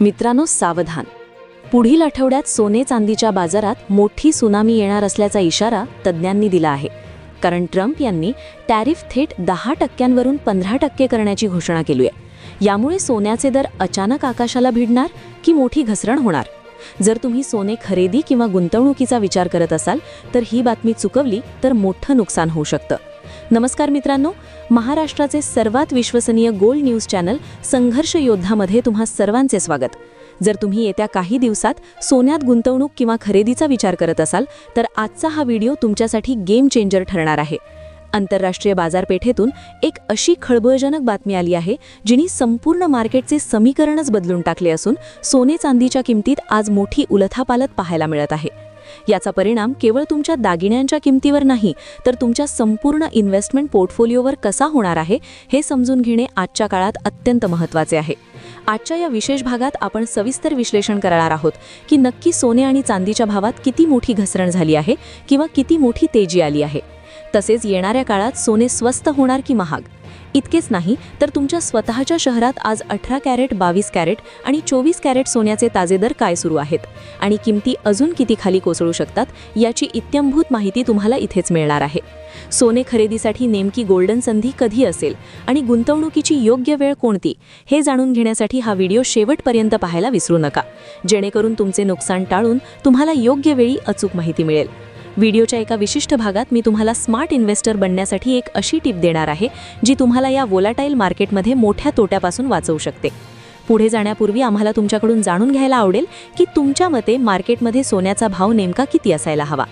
मित्रांनो, सावधान. पुढील आठवड्यात सोने चांदीच्या बाजारात मोठी सुनामी येणार असल्याचा इशारा तज्ज्ञांनी दिला आहे. कारण ट्रम्प यांनी टॅरिफ थेट 10% 15% करण्याची घोषणा केली आहे. यामुळे सोन्याचे दर अचानक आकाशाला भिडणार की मोठी घसरण होणार? जर तुम्ही सोने खरेदी किंवा गुंतवणुकीचा विचार करत असाल तर ही बातमी चुकवली तर मोठं नुकसान होऊ शकतं. नमस्कार मित्रांनो, महाराष्ट्राचे सर्वात विश्वसनीय गोल्ड न्यूज चॅनल संघर्ष योद्धामध्ये तुम्हा सर्वांचे स्वागत. जर तुम्ही येत्या काही दिवसात सोन्यात गुंतवणूक किंवा खरेदीचा विचार करत असाल तर आजचा हा व्हिडिओ तुमच्यासाठी गेम चेंजर ठरणार आहे. आंतरराष्ट्रीय बाजारपेठेतून एक अशी खळबळजनक बातमी आली आहे जिने संपूर्ण मार्केटचे समीकरणच बदलून टाकले असून सोने चांदीच्या किमतीत आज मोठी उलथापालथ पाहायला मिळत आहे. याचा परिणाम केवळ तुमच्या दागिन्यांच्या किमतीवर नाही तर तुमच्या संपूर्ण इन्व्हेस्टमेंट पोर्टफोलिओवर कसा होणार आहे हे समजून घेणे आजच्या काळात अत्यंत महत्त्वाचे आहे. आजच्या या विशेष भागात आपण सविस्तर विश्लेषण करणार आहोत की नक्की सोने आणि चांदीच्या भावात किती मोठी घसरण झाली आहे किंवा किती मोठी तेजी आली आहे. तसेच येणाऱ्या काळात सोने स्वस्त होणार की महाग? इतकेच नाही तर तुमच्या स्वतःच्या शहरात आज 18 कॅरेट, 22 कॅरेट आणि 24 कॅरेट सोन्याचे ताजे दर काय सुरू आहेत आणि किमती अजून किती खाली कोसळू शकतात याची इत्थंभूत माहिती तुम्हाला इथेच मिळणार आहे. सोने खरेदीसाठी नेमकी गोल्डन संधी कधी असेल आणि गुंतवणुकीची योग्य वेळ कोणती हे जाणून घेण्यासाठी हा व्हिडिओ शेवटपर्यंत पाहायला विसरू नका, जेणेकरून तुमचे नुकसान टाळून तुम्हाला योग्य वेळी अचूक माहिती मिळेल. व्हिडिओच्या एका विशिष्ट भागात मी तुम्हाला स्मार्ट इन्व्हेस्टर बनण्यासाठी एक अशी टिप देणार आहे जी तुम्हाला या वोलाटाईल मार्केटमध्ये मोठ्या तोट्यापासून वाचवू शकते. पुढे जाण्यापूर्वी आम्हाला तुमच्याकडून जाणून घ्यायला आवडेल की तुमच्या मते मार्केटमध्ये सोन्याचा भाव नेमका किती असायला हवा.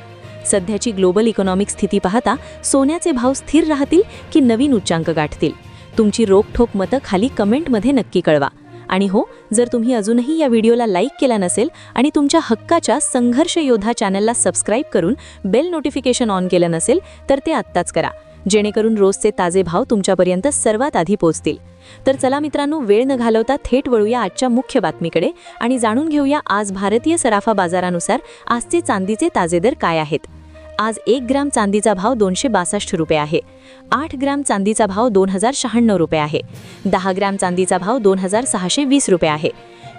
सध्याची ग्लोबल इकॉनॉमिक स्थिती पाहता सोन्याचे भाव स्थिर राहतील की नवीन उच्चांक गाठतील? तुमची रोखठोक मतं खाली कमेंटमध्ये नक्की कळवा. आणि हो, जर तुम्ही अजूनही या व्हिडिओला लाईक केला नसेल आणि तुमच्या हक्काच्या संघर्ष योद्धा चॅनलला सबस्क्राईब करून बेल नोटिफिकेशन ऑन केलं नसेल तर ते आत्ताच करा, जेणेकरून रोजचे ताजे भाव तुमच्यापर्यंत सर्वात आधी पोहोचतील. तर चला मित्रांनो, वेळ न घालवता थेट वळूया आजच्या मुख्य बातमीकडे आणि जाणून घेऊया आज भारतीय सराफा बाजारानुसार आजचे चांदीचे ताजे दर काय आहेत. आज 1 ग्राम चांदीचा भाव 262 रुपये आहे. 8 ग्राम चांदीचा भाव 2096 रुपये आहे. 10 ग्राम चांदीचा भाव 2620 रुपये आहे.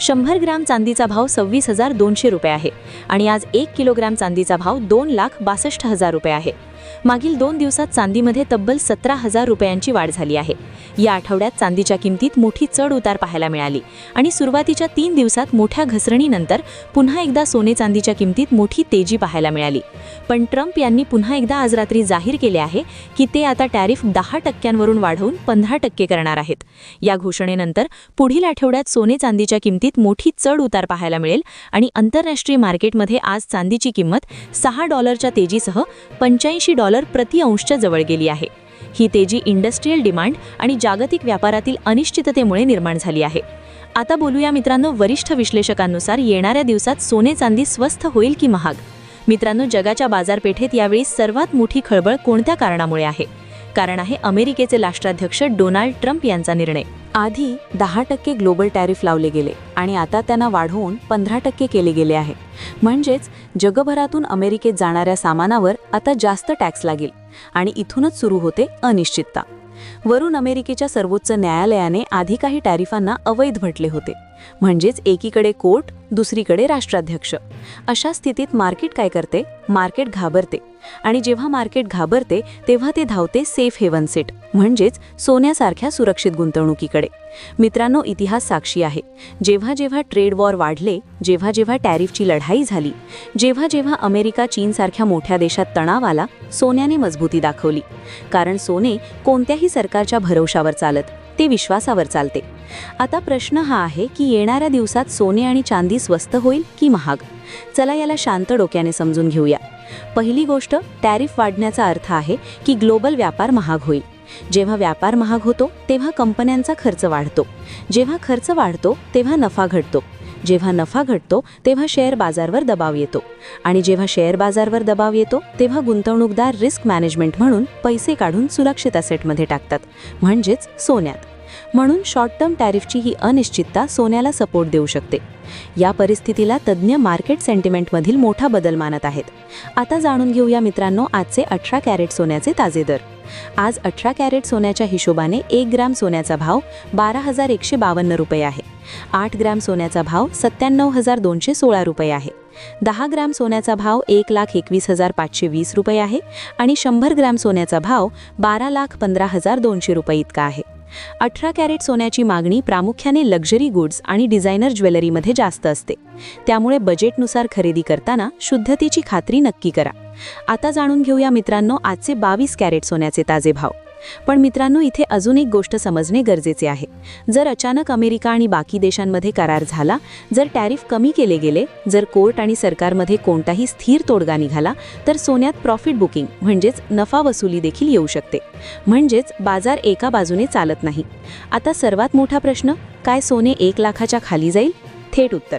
100 ग्राम चांदीचा भाव 26200 रुपये आहे. आणि आज 1 किलोग्राम चांदीचा भाव 2,62,000 रुपये आहे. मागील 2 दिवसात चांदीमध्ये तब्बल 17,000 रुपयांची वाढ झाली आहे. या आठवड्यात चांदीच्या किमतीत मोठी चढ उतार पाहायला मिळाली आणि सुरुवातीच्या 3 दिवसात मोठ्या घसरणीनंतर पुन्हा एकदा सोने चांदीच्या किमतीत मोठी तेजी पाहायला मिळाली. पण ट्रम्प यांनी पुन्हा एकदा आज रात्री जाहीर केले आहे की ते आता टॅरिफ 10% वाढवून 15% करणार आहेत. या घोषणेनंतर पुढील आठवड्यात सोने चांदीच्या किमतीत मोठी चढ उतार पाहायला मिळेल आणि आंतरराष्ट्रीय मार्केटमध्ये आज चांदीची किंमत $6च्या तेजीसह $85 प्रति अंशच्या जवळ गेली आहे. ही तेजी इंडस्ट्रियल डिमांड आणि जागतिक व्यापारातील अनिश्चिततेमुळे निर्माण झाली आहे. आता बोलूया मित्रांनो, वरिष्ठ विश्लेषकांनुसार येणाऱ्या दिवसात सोने चांदी स्वस्त होईल की महाग? मित्रांनो, जगाच्या बाजारपेठेत यावेळी सर्वात मोठी खळबळ कोणत्या कारणामुळे आहे? कारण आहे अमेरिकेचे राष्ट्राध्यक्ष डोनाल्ड ट्रम्प यांचा निर्णय. आधी 10% ग्लोबल टॅरिफ लावले गेले आणि आता त्यांना वाढवून 15% केले गेले आहे. म्हणजेच जगभरातून अमेरिकेत जाणाऱ्या सामानावर आता जास्त टॅक्स लागेल आणि इथूनच सुरू होते अनिश्चितता. वरून अमेरिकेच्या सर्वोच्च न्यायालयाने आधी काही टॅरिफांना अवैध म्हटले होते. म्हणजेच एकीकडे कोर्ट, दुसरीकडे राष्ट्राध्यक्ष. अशा स्थितीत मार्केट काय करते? मार्केट घाबरते. आणि जेव्हा मार्केट घाबरते तेव्हा ते धावते सेफ हेवन सेट म्हणजेच सोन्यासारख्या सुरक्षित गुंतवणुकीकडे. मित्रांनो, इतिहास साक्षी आहे. जेव्हा जेव्हा ट्रेड वॉर वाढले, जेव्हा जेव्हा टॅरिफची लढाई झाली, जेव्हा जेव्हा अमेरिका चीनसारख्या मोठ्या देशात तणाव आला, सोन्याने मजबूती दाखवली. कारण सोने कोणत्याही सरकारच्या भरवशावर चालत, ते विश्वासावर चालते. आता प्रश्न हा आहे की येणाऱ्या दिवसात सोने आणि चांदी स्वस्त होईल की महाग? चला याला शांत डोक्याने समजून घेऊया. पहिली गोष्ट, टॅरिफ वाढण्याचा अर्थ आहे की ग्लोबल व्यापार महाग होईल. जेव्हा व्यापार महाग होतो तेव्हा कंपन्यांचा खर्च वाढतो. जेव्हा खर्च वाढतो तेव्हा नफा घटतो. जेव्हा नफा घटतो तेव्हा शेअर बाजारावर दबाव येतो. आणि जेव्हा शेअर बाजारावर दबाव येतो तेव्हा गुंतवणूकदार रिस्क मॅनेजमेंट म्हणून पैसे काढून सुरक्षित असेटमध्ये टाकतात, म्हणजेच सोन्यात. म्हणून शॉर्ट टर्म टॅरिफची ही अनिश्चितता सोन्याला सपोर्ट देऊ शकते. या परिस्थितीला तज्ज्ञ मार्केट सेंटिमेंटमधील मोठा बदल मानत आहेत. आता जाणून घेऊया मित्रांनो आजचे 18 कॅरेट सोन्याचे ताजे दर. आज 18 कॅरेट सोन्याच्या हिशोबाने 1 ग्राम सोन्याचा भाव 12,152 रुपये आहे 8 ग्रॅम सोन्याचा भाव 97,216 रुपये आहे. 10 ग्रॅम सोन्याचा भाव 1,21,520 रुपये आहे आणि 100 ग्रॅम सोन्याचा भाव 12,15,200 रुपये इतका आहे. 18 कॅरेट सोन्याची मागणी प्रामुख्याने लक्झरी गुड्स आणि डिझायनर ज्वेलरीमध्ये जास्त असते. त्यामुळे बजेटनुसार खरेदी करताना शुद्धतेची खात्री नक्की करा. आता जाणून घेऊया मित्रांनो आजचे 22 कॅरेट सोन्याचे ताजे भाव. पण मित्रांनो, इथे अजून एक गोष्ट समजणे गरजेचे आहे. जर अचानक अमेरिका आणि बाकी देशांमध्ये करार झाला, जर टॅरिफ कमी केले गेले, जर कोर्ट आणि सरकारमध्ये कोणताही स्थिर तोडगा निघाला, तर सोन्यात प्रॉफिट बुकिंग म्हणजेच नफा वसुली देखील येऊ शकते. म्हणजेच बाजार एका बाजूने चालत नाही. आता सर्वात मोठा प्रश्न, काय सोने 1 लाखाच्या खाली जाईल? थेट उत्तर,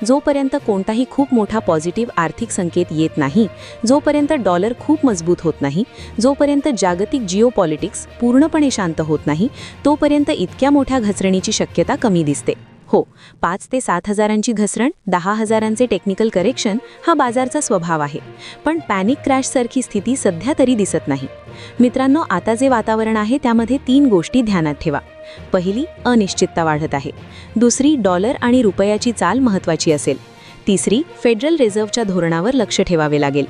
जोपर्यंत कोणताही खूप मोठा पॉझिटिव्ह आर्थिक संकेत येत नाही, जोपर्यंत डॉलर खूप मजबूत होत नाही, जोपर्यंत जागतिक जिओपॉलिटिक्स पूर्णपणे शांत होत नाही, तोपर्यंत इतक्या मोठ्या घसरणीची शक्यता कमी दिसते. हो, 5 ते 7 हजारांची घसरण, 10 हजारांचे टेक्निकल करेक्शन हा बाजारचा स्वभाव आहे. पण पॅनिक क्रॅशसारखी स्थिती सध्या तरी दिसत नाही. मित्रांनो, आता जे वातावरण आहे त्यामध्ये 3 गोष्टी ध्यानात ठेवा. पहिली, अनिश्चितता वाढत आहे. दुसरी, डॉलर आणि रुपयाची चाल महत्त्वाची असेल. तिसरी, फेडरल रिझर्व्हच्या धोरणावर लक्ष ठेवावे लागेल.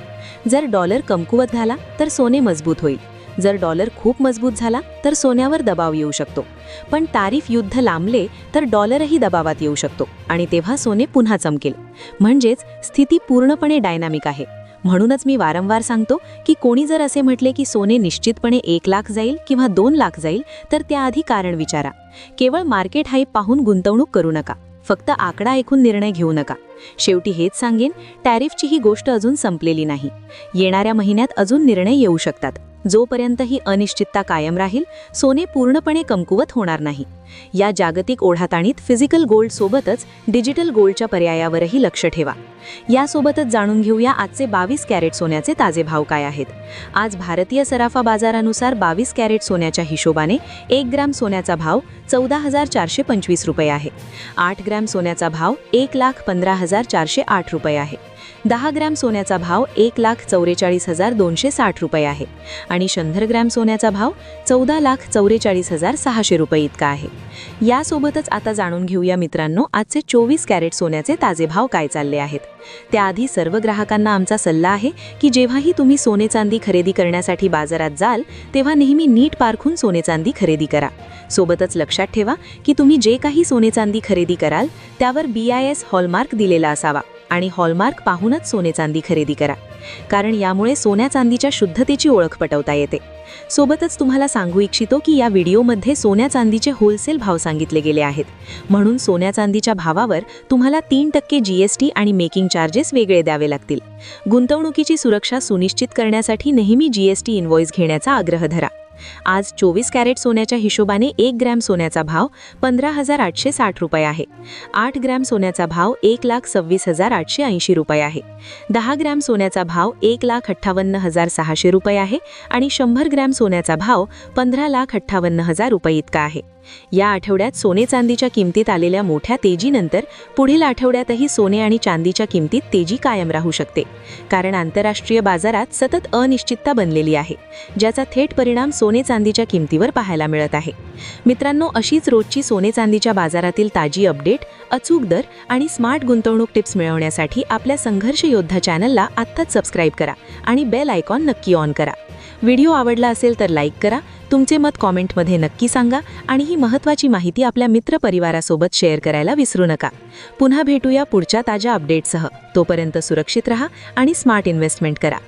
जर डॉलर कमकुवत झाला तर सोने मजबूत होईल. जर डॉलर खूप मजबूत झाला तर सोन्यावर दबाव येऊ शकतो. पण तारीफ युद्ध लांबले तर डॉलरही दबावात येऊ शकतो आणि तेव्हा सोने पुन्हा चमकेल. म्हणजेच स्थिती पूर्णपणे डायनामिक आहे. म्हणूनच मी वारंवार सांगतो की कोणी जर असे म्हटले की सोने निश्चितपणे 1 लाख जाईल किंवा 2 लाख जाईल, तर त्याआधी कारण विचारा. केवळ मार्केट हाईप पाहून गुंतवणूक करू नका. फक्त आकडा ऐकून निर्णय घेऊ नका. शेवटी हेच सांगेन, टॅरिफची ही गोष्ट अजून संपलेली नाही. येणाऱ्या महिन्यात अजून निर्णय येऊ शकतात. जोपर्यंत ही अनिश्चितता कायम राहील, सोने पूर्णपणे कमकुवत होणार नाही. या जागतिक ओढाताणीत फिजिकल गोल्ड सोबतच डिजिटल गोल्डच्या पर्यायावरही लक्ष ठेवा. यासोबतच जाणून घेऊया आजचे 22 कॅरेट सोन्याचे ताजे भाव काय आहेत. आज भारतीय सराफा बाजारानुसार 22 कॅरेट सोन्याच्या हिशोबाने 1 ग्रॅम सोन्याचा भाव 14,425 रुपये आहे. 8 ग्रॅम सोन्याचा भाव 1,15,408 रुपये आहे. 10 ग्रॅम सोन्याचा भाव 1,44,260 रुपये आहे आणि 100 ग्रॅम सोन्याचा भाव 14,44,600 रुपये इतका आहे. यासोबतच आता जाणून घेऊया मित्रांनो आजचे 24 कॅरेट सोन्याचे ताजे भाव काय चालले आहेत. त्याआधी सर्व ग्राहकांना आमचा सल्ला आहे की जेव्हाही तुम्ही सोने चांदी खरेदी करण्यासाठी बाजारात जाल, तेव्हा नेहमी नीट पारखून सोने चांदी खरेदी करा. सोबतच लक्षात ठेवा की तुम्ही जे काही सोने चांदी खरेदी कराल त्यावर BIS हॉलमार्क दिलेला असावा आणि हॉलमार्क पाहूनच सोने चांदी खरेदी करा. कारण यामुळे सोन्या चांदीच्या शुद्धतेची ओळख पटवता येते. सोबतच तुम्हाला सांगू इच्छितो की या व्हिडिओमध्ये सोन्या चांदीचे होलसेल भाव सांगितले गेले आहेत. म्हणून सोन्या चांदीच्या भावावर तुम्हाला 3% GST आणि मेकिंग चार्जेस वेगळे द्यावे लागतील. गुंतवणुकीची सुरक्षा सुनिश्चित करण्यासाठी नेहमी GST इनव्हॉइस घेण्याचा आग्रह धरा. आज 24 कॅरेट सोन्याच्या हिशोबाने 1 ग्रॅम सोन्याचा भाव 15,860 रुपये आहे. 8 ग्रॅम सोन्याचा भाव 1,26,880 रुपये आहे. 10 ग्रॅम सोन्याचा भाव 1,58,600 रुपये आहे आणि 100 ग्रॅम सोन्याचा भाव 15,58,000 रुपये इतका आहे. या आठवड्यात सोने चांदीच्या किमतीत आलेल्या मोठ्या तेजीनंतर पुढील आठवड्यातही सोने आणि चांदीच्या किमतीत तेजी कायम राहू शकते. कारण आंतरराष्ट्रीय बाजारात सतत अनिश्चितता बनलेली आहे, ज्याचा थेट परिणाम सोने चांदीच्या किमतीवर पाहायला मिळत आहे. मित्रांनो, अशीच रोजची सोने चांदीच्या बाजारातील ताजी अपडेट, अचूक दर आणि स्मार्ट गुंतवणूक टिप्स मिळवण्यासाठी आपल्या संघर्ष योद्धा चॅनलला आत्ताच सबस्क्राईब करा आणि बेल आयकॉन नक्की ऑन करा. व्हिडिओ आवडला असेल तर लाईक करा, तुमचे मत कॉमेंटमध्ये नक्की सांगा आणि ही महत्त्वाची माहिती आपल्या मित्रपरिवारासोबत शेअर करायला विसरू नका. पुन्हा भेटूया पुढच्या ताज्या अपडेटसह. तोपर्यंत सुरक्षित रहा आणि स्मार्ट इन्व्हेस्टमेंट करा.